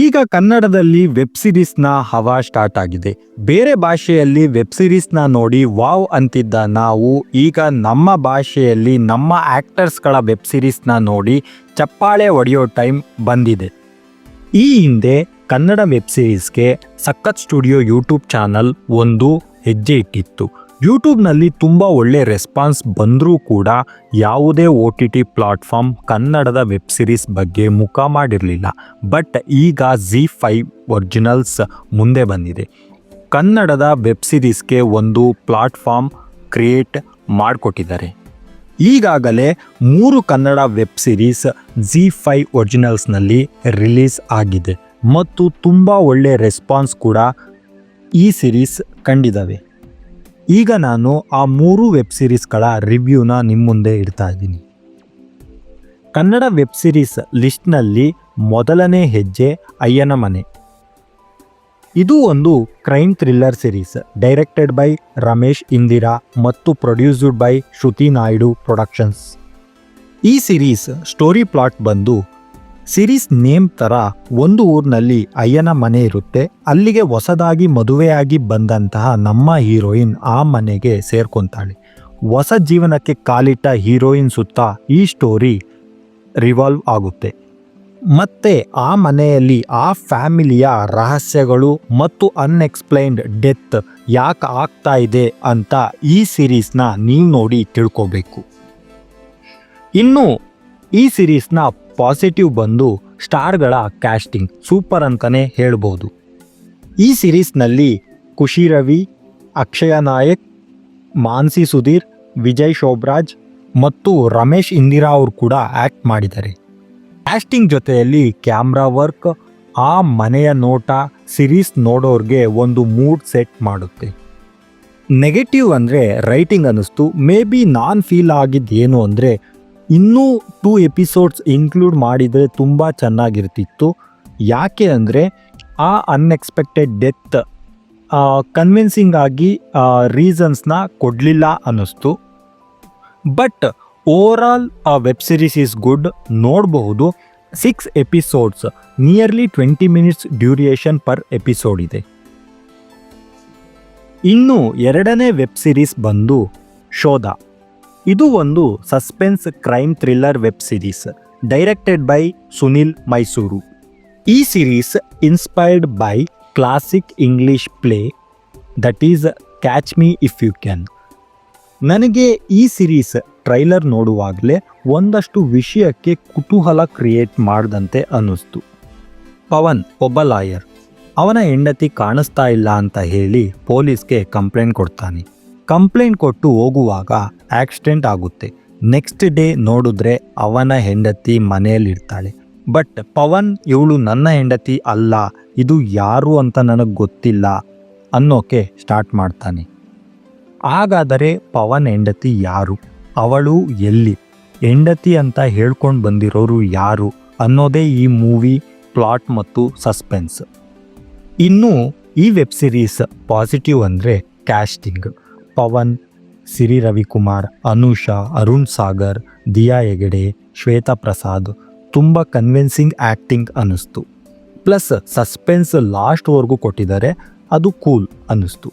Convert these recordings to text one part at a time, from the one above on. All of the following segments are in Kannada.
ಈಗ ಕನ್ನಡದಲ್ಲಿ ವೆಬ್ ಸಿರೀಸ್ನ ಹವಾ ಸ್ಟಾರ್ಟ್ ಆಗಿದೆ. ಬೇರೆ ಭಾಷೆಯಲ್ಲಿ ವೆಬ್ ಸಿರೀಸ್ನ ನೋಡಿ ವಾವ್ ಅಂತಿದ್ದ ನಾವು ಈಗ ನಮ್ಮ ಭಾಷೆಯಲ್ಲಿ ನಮ್ಮ ಆಕ್ಟರ್ಸ್ಗಳ ವೆಬ್ ಸಿರೀಸ್ನ ನೋಡಿ ಚಪ್ಪಾಳೆ ಹೊಡೆಯೋ ಟೈಮ್ ಬಂದಿದೆ. ಈ ಹಿಂದೆ ಕನ್ನಡ ವೆಬ್ ಸಿರೀಸ್ಗೆ ಸಖತ್ ಸ್ಟುಡಿಯೋ ಯೂಟ್ಯೂಬ್ ಚಾನಲ್ ಒಂದು ಹೆಜ್ಜೆ ಇಟ್ಟಿತ್ತು. ಯೂಟ್ಯೂಬ್ನಲ್ಲಿ ತುಂಬ ಒಳ್ಳೆ ರೆಸ್ಪಾನ್ಸ್ ಬಂದರೂ ಕೂಡ ಯಾವುದೇ OTT ಪ್ಲಾಟ್ಫಾರ್ಮ್ ಕನ್ನಡದ ವೆಬ್ ಸಿರೀಸ್ ಬಗ್ಗೆ ಮುಖ ಮಾಡಿರಲಿಲ್ಲ. ಬಟ್ ಈಗ ZEE5 ಒರಿಜಿನಲ್ಸ್ ಮುಂದೆ ಬಂದಿದೆ. ಕನ್ನಡದ ವೆಬ್ ಸಿರೀಸ್ಗೆ ಒಂದು ಪ್ಲಾಟ್ಫಾರ್ಮ್ ಕ್ರಿಯೇಟ್ ಮಾಡಿಕೊಟ್ಟಿದ್ದಾರೆ. ಈಗಾಗಲೇ 3 ಕನ್ನಡ ವೆಬ್ ಸಿರೀಸ್ ZEE5 ಒರಿಜಿನಲ್ಸ್ನಲ್ಲಿ ರಿಲೀಸ್ ಆಗಿದೆ ಮತ್ತು ತುಂಬ ಒಳ್ಳೆ ರೆಸ್ಪಾನ್ಸ್ ಕೂಡ ಈ ಸಿರೀಸ್ ಕಂಡಿದ್ದಾವೆ. ಈಗ ನಾನು ಆ 3 ವೆಬ್ ಸಿರೀಸ್ಗಳ ರಿವ್ಯೂನ ನಿಮ್ಮ ಮುಂದೆ ಇಡ್ತಾ ಇದ್ದೀನಿ. ಕನ್ನಡ ವೆಬ್ ಸಿರೀಸ್ ಲಿಸ್ಟ್ನಲ್ಲಿ ಮೊದಲನೇ ಹೆಜ್ಜೆ ಅಯ್ಯನ ಮನೆ. ಇದು ಒಂದು crime thriller series directed by Ramesh Indira ಮತ್ತು produced by Shruti Naidu productions. ಈ ಸಿರೀಸ್ ಸ್ಟೋರಿ ಪ್ಲಾಟ್ ಬಂದು ಸಿರೀಸ್ ನೇಮ್ ಥರ ಒಂದು ಊರಿನಲ್ಲಿ ಅಯ್ಯನ ಮನೆ ಇರುತ್ತೆ. ಅಲ್ಲಿಗೆ ಹೊಸದಾಗಿ ಮದುವೆಯಾಗಿ ಬಂದಂತಹ ನಮ್ಮ ಹೀರೋಯಿನ್ ಆ ಮನೆಗೆ ಸೇರ್ಕೊತಾಳೆ. ಹೊಸ ಜೀವನಕ್ಕೆ ಕಾಲಿಟ್ಟ ಹೀರೋಯಿನ್ ಸುತ್ತ ಈ ಸ್ಟೋರಿ ರಿವಾಲ್ವ್ ಆಗುತ್ತೆ. ಮತ್ತೆ ಆ ಮನೆಯಲ್ಲಿ ಆ ಫ್ಯಾಮಿಲಿಯ ರಹಸ್ಯಗಳು ಮತ್ತು ಅನ್ಎಕ್ಸ್ಪ್ಲೈನ್ಡ್ ಡೆತ್ ಯಾಕೆ ಆಗ್ತಾ ಇದೆ ಅಂತ ಈ ಸಿರೀಸ್ನ ನೀವು ನೋಡಿ ತಿಳ್ಕೋಬೇಕು. ಇನ್ನು ಈ ಸಿರೀಸ್ನ ಪಾಸಿಟಿವ್ ಬಂದು ಸ್ಟಾರ್ಗಳ ಕ್ಯಾಸ್ಟಿಂಗ್ ಸೂಪರ್ ಅಂತಲೇ ಹೇಳ್ಬೋದು. ಈ ಸಿರೀಸ್ನಲ್ಲಿ ಖುಷಿ ರವಿ, ಅಕ್ಷಯ ನಾಯಕ್, ಮಾನ್ಸಿ ಸುಧೀರ್, ವಿಜಯ್ ಶೋಭರಾಜ್ ಮತ್ತು ರಮೇಶ್ ಇಂದಿರಾ ಅವರು ಕೂಡ ಆ್ಯಕ್ಟ್ ಮಾಡಿದ್ದಾರೆ. ಕ್ಯಾಸ್ಟಿಂಗ್ ಜೊತೆಯಲ್ಲಿ ಕ್ಯಾಮ್ರಾ ವರ್ಕ್, ಆ ಮನೆಯ ನೋಟ ಸಿರೀಸ್ ನೋಡೋರಿಗೆ ಒಂದು ಮೂಡ್ ಸೆಟ್ ಮಾಡುತ್ತೆ. ನೆಗೆಟಿವ್ ಅಂದರೆ ರೈಟಿಂಗ್ ಅನ್ನಿಸ್ತು. ಮೇ ಬಿ ನಾನು ಫೀಲ್ ಆಗಿದ್ದೇನು ಅಂದರೆ ಇನ್ನೂ 2 ಎಪಿಸೋಡ್ಸ್ ಇನ್ಕ್ಲೂಡ್ ಮಾಡಿದರೆ ತುಂಬ ಚೆನ್ನಾಗಿರ್ತಿತ್ತು. ಯಾಕೆ ಅಂದರೆ ಆ ಅನ್ಎಕ್ಸ್ಪೆಕ್ಟೆಡ್ ಡೆತ್ ಕನ್ವಿನ್ಸಿಂಗ್ ಆಗಿ ರೀಸನ್ಸ್ನ ಕೊಡಲಿಲ್ಲ ಅನ್ನಿಸ್ತು. But overall web series is good, ನೋಡಬಹುದು. 6 episodes, nearly 20 minutes duration per episode ಇದೆ. ಇನ್ನು ಎರಡನೇ ವೆಬ್ ಸಿರೀಸ್ ಬಂದು ಶೋಧ. ಇದು ಒಂದು suspense crime thriller web series directed by Sunil Mysore. ಈ series inspired by classic English play that is catch me if you can. ನನಗೆ ಈ ಸಿರೀಸ್ ಟ್ರೈಲರ್ ನೋಡುವಾಗಲೇ ಒಂದಷ್ಟು ವಿಷಯಕ್ಕೆ ಕುತೂಹಲ ಕ್ರಿಯೇಟ್ ಮಾಡಿದಂತೆ ಅನ್ನಿಸ್ತು. ಪವನ್ ಒಬ್ಬ ಲಾಯರ್. ಅವನ ಹೆಂಡತಿ ಕಾಣಿಸ್ತಾ ಇಲ್ಲ ಅಂತ ಹೇಳಿ ಪೊಲೀಸ್ಗೆ ಕಂಪ್ಲೇಂಟ್ ಕೊಡ್ತಾನೆ. ಕಂಪ್ಲೇಂಟ್ ಕೊಟ್ಟು ಹೋಗುವಾಗ ಆಕ್ಸಿಡೆಂಟ್ ಆಗುತ್ತೆ. ನೆಕ್ಸ್ಟ್ ಡೇ ನೋಡಿದ್ರೆ ಅವನ ಹೆಂಡತಿ ಮನೆಯಲ್ಲಿರ್ತಾಳೆ. ಬಟ್ ಪವನ್ ಇವಳು ನನ್ನ ಹೆಂಡತಿ ಅಲ್ಲ, ಇದು ಯಾರು ಅಂತ ನನಗೆ ಗೊತ್ತಿಲ್ಲ ಅನ್ನೋಕೆ ಸ್ಟಾರ್ಟ್ ಮಾಡ್ತಾನೆ. ಹಾಗಾದರೆ ಪವನ್ ಹೆಂಡತಿ ಯಾರು, ಅವಳು ಎಲ್ಲಿ, ಹೆಂಡತಿ ಅಂತ ಹೇಳ್ಕೊಂಡು ಬಂದಿರೋರು ಯಾರು ಅನ್ನೋದೇ ಈ ಮೂವಿ ಪ್ಲಾಟ್ ಮತ್ತು ಸಸ್ಪೆನ್ಸ್. ಇನ್ನು ಈ ವೆಬ್ ಸಿರೀಸ್ ಪಾಸಿಟಿವ್ ಅಂದರೆ ಕ್ಯಾಸ್ಟಿಂಗ್. ಪವನ್, ಸಿರಿ ರವಿಕುಮಾರ್, ಅನುಷಾ, ಅರುಣ್ ಸಾಗರ್, ದಿಯಾ ಹೆಗಡೆ, ಶ್ವೇತಾ ಪ್ರಸಾದ್ ತುಂಬ ಕನ್ವಿನ್ಸಿಂಗ್ ಆ್ಯಕ್ಟಿಂಗ್ ಅನ್ನಿಸ್ತು. ಪ್ಲಸ್ ಸಸ್ಪೆನ್ಸ್ ಲಾಸ್ಟ್ವರೆಗೂ ಕೊಟ್ಟಿದ್ದಾರೆ, ಅದು ಕೂಲ್ ಅನ್ನಿಸ್ತು.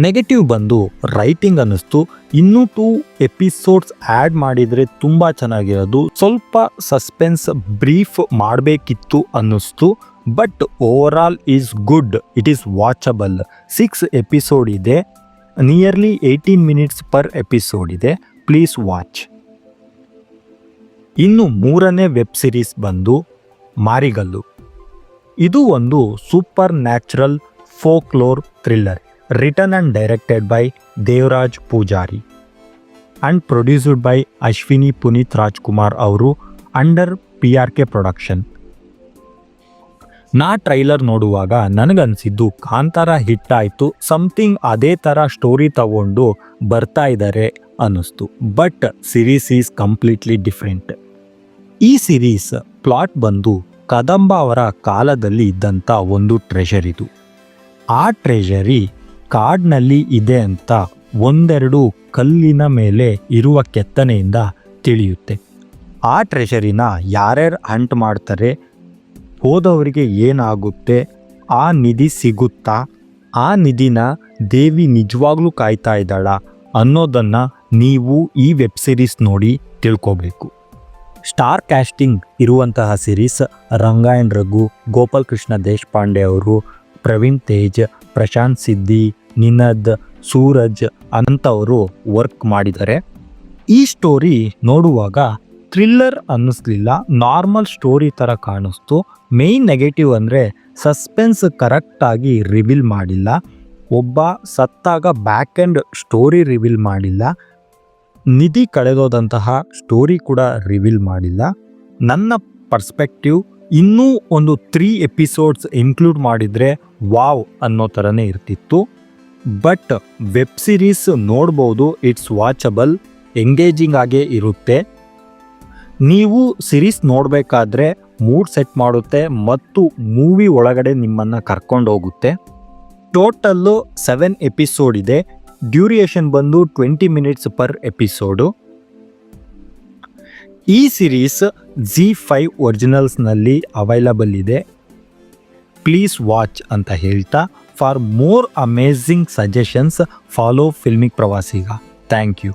ನೆಗೆಟಿವ್ ಬಂದು ರೈಟಿಂಗ್ ಅನ್ನಿಸ್ತು. ಇನ್ನೂ 2 ಎಪಿಸೋಡ್ಸ್ ಆ್ಯಡ್ ಮಾಡಿದರೆ ತುಂಬ ಚೆನ್ನಾಗಿರೋದು. ಸ್ವಲ್ಪ ಸಸ್ಪೆನ್ಸ್ ಬ್ರೀಫ್ ಮಾಡಬೇಕಿತ್ತು ಅನ್ನಿಸ್ತು. But overall is good, it is watchable. 6 episode ಇದೆ, ನಿಯರ್ಲಿ 18 ಮಿನಿಟ್ಸ್ ಪರ್ ಎಪಿಸೋಡ್ ಇದೆ. Please watch. ಇನ್ನು ಮೂರನೇ ವೆಬ್ ಸಿರೀಸ್ ಬಂದು ಮಾರಿಗಲ್ಲು. ಇದು ಒಂದು supernatural folklore thriller written and directed by Devaraj Poojari and produced by Ashwini Puneeth Rajkumar ಅವರು ಅಂಡರ್ PRK ಪ್ರೊಡಕ್ಷನ್. ನಾ ಟ್ರೈಲರ್ ನೋಡುವಾಗ ನನಗನ್ಸಿದ್ದು ಕಾಂತಾರ ಹಿಟ್ ಆಯಿತು, ಸಮಥಿಂಗ್ ಅದೇ ಥರ ಸ್ಟೋರಿ ತಗೊಂಡು ಬರ್ತಾ ಇದ್ದಾರೆ ಅನ್ನಿಸ್ತು. But series is completely different. ಈ ಸಿರೀಸ್ ಪ್ಲಾಟ್ ಬಂದು ಕದಂಬ ಅವರ ಕಾಲದಲ್ಲಿ ಇದ್ದಂಥ ಒಂದು ಟ್ರೆಷರ್ ಇದು. ಆ ಟ್ರೆಷರಿ ಕಾಡಿನಲ್ಲಿ ಇದೆ ಅಂತ ಒಂದೆರಡು ಕಲ್ಲಿನ ಮೇಲೆ ಇರುವ ಕೆತ್ತನೆಯಿಂದ ತಿಳಿಯುತ್ತೆ. ಆ ಟ್ರೆಷರಿನ ಯಾರ್ಯಾರು ಹಂಟ್ ಮಾಡ್ತಾರೆ, ಹೋದವರಿಗೆ ಏನಾಗುತ್ತೆ, ಆ ನಿಧಿ ಸಿಗುತ್ತಾ, ಆ ನಿಧಿನ ದೇವಿ ನಿಜವಾಗ್ಲೂ ಕಾಯ್ತಾ ಇದ್ದಾಳ ಅನ್ನೋದನ್ನು ನೀವು ಈ ವೆಬ್ ಸಿರೀಸ್ ನೋಡಿ ತಿಳ್ಕೋಬೇಕು. ಸ್ಟಾರ್ ಕ್ಯಾಸ್ಟಿಂಗ್ ಇರುವಂತಹ ಸಿರೀಸ್ ರಂಗಾಯಣ್ ರಘು, ಗೋಪಾಲ್ ಕೃಷ್ಣ ದೇಶಪಾಂಡೆ ಅವರು, ಪ್ರವೀಣ್ ತೇಜ್, ಪ್ರಶಾಂತ್ ಸಿದ್ದಿ, ನಿನದ್, ಸೂರಜ್ ಅಂಥವರು ವರ್ಕ್ ಮಾಡಿದ್ದಾರೆ. ಈ ಸ್ಟೋರಿ ನೋಡುವಾಗ ಥ್ರಿಲ್ಲರ್ ಅನ್ನಿಸ್ಲಿಲ್ಲ, ನಾರ್ಮಲ್ ಸ್ಟೋರಿ ಥರ ಕಾಣಿಸ್ತು. ಮೇಯ್ನ್ ನೆಗೆಟಿವ್ ಅಂದರೆ ಸಸ್ಪೆನ್ಸ್ ಕರೆಕ್ಟಾಗಿ ರಿವೀಲ್ ಮಾಡಿಲ್ಲ. ಒಬ್ಬ ಸತ್ತಾಗ ಬ್ಯಾಕ್ ಎಂಡ್ ಸ್ಟೋರಿ ರಿವೀಲ್ ಮಾಡಿಲ್ಲ. ನಿಧಿ ಕಳೆದೋದಂತಹ ಸ್ಟೋರಿ ಕೂಡ ರಿವೀಲ್ ಮಾಡಿಲ್ಲ. ನನ್ನ ಪರ್ಸ್ಪೆಕ್ಟಿವ್ ಇನ್ನೂ ಒಂದು 3 ಎಪಿಸೋಡ್ಸ್ ಇನ್ಕ್ಲೂಡ್ ಮಾಡಿದರೆ ವಾವ್ ಅನ್ನೋ ಥರನೇ ಇರ್ತಿತ್ತು. ಬಟ್ ವೆಬ್ ಸಿರೀಸ್ ನೋಡ್ಬೋದು, ಇಟ್ಸ್ ವಾಚಬಲ್, ಎಂಗೇಜಿಂಗ್ ಆಗೇ ಇರುತ್ತೆ. ನೀವು ಸಿರೀಸ್ ನೋಡಬೇಕಾದ್ರೆ ಮೂಡ್ ಸೆಟ್ ಮಾಡುತ್ತೆ ಮತ್ತು ಮೂವಿ ಒಳಗಡೆ ನಿಮ್ಮನ್ನು ಕರ್ಕೊಂಡೋಗುತ್ತೆ. ಟೋಟಲ್ಲು 7 ಎಪಿಸೋಡ್ ಇದೆ. ಡ್ಯೂರಿಯೇಷನ್ ಬಂದು 20 ಮಿನಿಟ್ಸ್ ಪರ್ ಎಪಿಸೋಡು. ಈ ಸಿರೀಸ್ ZEE5 ಒರಿಜಿನಲ್ಸ್ನಲ್ಲಿ ಅವೈಲಬಲ್ ಇದೆ. ಪ್ಲೀಸ್ ವಾಚ್ ಅಂತ ಹೇಳ್ತಾ, for more amazing suggestions follow filmic Pravasiga. Thank you.